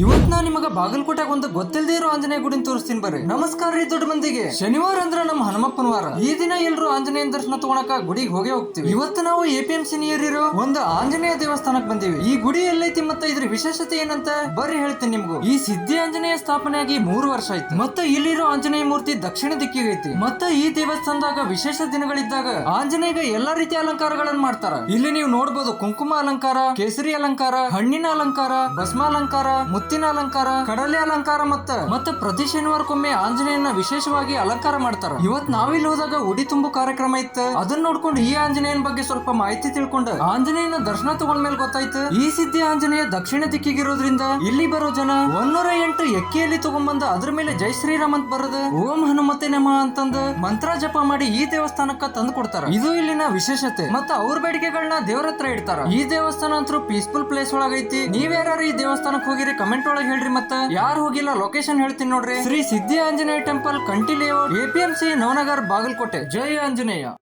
ಇವತ್ ನಾ ನಿಮಗ ಬಾಗಲಕೋಟೆಗೆ ಒಂದು ಗೊತ್ತಿಲ್ಲದೆ ಇರೋ ಆಂಜನೇಯ ಗುಡಿನ ತೋರಿಸ್ತೀನಿ ಬರ್ರಿ. ನಮಸ್ಕಾರ ರೀ ದೊಡ್ಡ ಮಂದಿಗೆ. ಶನಿವಾರ ಅಂದ್ರ ನಮ್ಮ ಹನುಮಪ್ಪನ ವಾರ. ಈ ದಿನ ಎಲ್ರು ಆಂಜನೇಯ ದರ್ಶನ ತಗೊಳಕ ಗುಡಿಗೆ ಹೋಗೇ ಹೋಗ್ತೀವಿ. ಇವತ್ತು ನಾವು APMC ನಿಯರ್ ಇರೋ ಒಂದು ಆಂಜನೇಯ ದೇವಸ್ಥಾನಕ್ ಬಂದೀವಿ. ಈ ಗುಡಿ ಎಲ್ಲೈತಿ ಮತ್ತೆ ಇದ್ರ ವಿಶೇಷತೆ ಏನಂತ ಬರ್ರಿ ಹೇಳ್ತೀನಿ ನಿಮ್ಗೂ. ಈ ಸಿದ್ಧಿ ಆಂಜನೇಯ ಸ್ಥಾಪನೆಯಾಗಿ 3 ವರ್ಷ ಆಯ್ತು. ಮತ್ತೆ ಇಲ್ಲಿರೋ ಆಂಜನೇಯ ಮೂರ್ತಿ ದಕ್ಷಿಣ ದಿಕ್ಕಿಗೆ ಐತಿ. ಮತ್ತೆ ಈ ದೇವಸ್ಥಾನದಾಗ ವಿಶೇಷ ದಿನಗಳಿದ್ದಾಗ ಆಂಜನೇಯಗೆ ಎಲ್ಲಾ ರೀತಿಯ ಅಲಂಕಾರಗಳನ್ನ ಮಾಡ್ತಾರ. ಇಲ್ಲಿ ನೀವು ನೋಡಬಹುದು ಕುಂಕುಮ ಅಲಂಕಾರ, ಕೇಸರಿ ಅಲಂಕಾರ, ಹಣ್ಣಿನ ಅಲಂಕಾರ, ಭಸ್ಮಾಲಂಕಾರ, ಮುತ್ತಿನ ಅಲಂಕಾರ, ಕಡಲೆ ಅಲಂಕಾರ ಮತ್ತೆ ಪ್ರತಿ ಶನಿವಾರಕ್ಕೊಮ್ಮೆ ಆಂಜನೇಯನ ವಿಶೇಷವಾಗಿ ಅಲಂಕಾರ ಮಾಡ್ತಾರ. ಇವತ್ ನಾವಿಲ್ಲಿ ಹೋದಾಗ ಉಡಿ ತುಂಬು ಕಾರ್ಯಕ್ರಮ ಇತ್ತು. ಅದನ್ನ ನೋಡ್ಕೊಂಡು ಈ ಆಂಜನೇಯನ ಬಗ್ಗೆ ಸ್ವಲ್ಪ ಮಾಹಿತಿ ತಿಳ್ಕೊಂಡು ಆಂಜನೇಯನ ದರ್ಶನ ತಗೊಂಡ್ಮೇಲೆ ಗೊತ್ತಾಯ್ತು ಈ ಸಿದ್ಧಿ ಆಂಜನೇಯ ದಕ್ಷಿಣ ದಿಕ್ಕಿಗಿರೋದ್ರಿಂದ ಇಲ್ಲಿ ಬರೋ ಜನ 108 ಎಕ್ಕೆಯಲ್ಲಿ ತಗೊಂಡ್ಬಂದ ಅದ್ರ ಮೇಲೆ ಜೈ ಶ್ರೀರಾಮ್ ಅಂತ ಬರೋದು ಓಂ ಹನುಮತೆ ನಮಃ ಅಂತಂದ ಮಂತ್ರ ಜಪ ಮಾಡಿ ಈ ದೇವಸ್ಥಾನಕ್ಕ ತಂದು ಕೊಡ್ತಾರ. ಇದು ಇಲ್ಲಿನ ವಿಶೇಷತೆ. ಮತ್ತೆ ಅವ್ರ ಬೇಡಿಕೆಗಳನ್ನ ದೇವರ ಹತ್ರ ಇಡ್ತಾರ. ಈ ದೇವಸ್ಥಾನ ಅಂತೂ ಪೀಸ್ಫುಲ್ ಪ್ಲೇಸ್ ಒಳಗೈತಿ. ನೀವ್ಯಾರು ಈ ದೇವಸ್ಥಾನಕ್ಕೆ ಹೋಗಿರಿ ಕಮೆಂಟ್ ಒಳಗೆ ಹೇಳ್ರಿ. ಮತ್ತೆ ಯಾರು ಹೋಗಿಲ್ಲ ಲೊಕೇಶನ್ ಹೇಳ್ತೀನಿ ನೋಡ್ರಿ. ಶ್ರೀ ಸಿದ್ಧಿ ಆಂಜನೇಯ ಟೆಂಪಲ್, ಕಂಟಿ ಲೇಔಟ್, APMC, ನವನಗರ್, ಬಾಗಲಕೋಟೆ. ಜೈ ಆಂಜನೇಯ.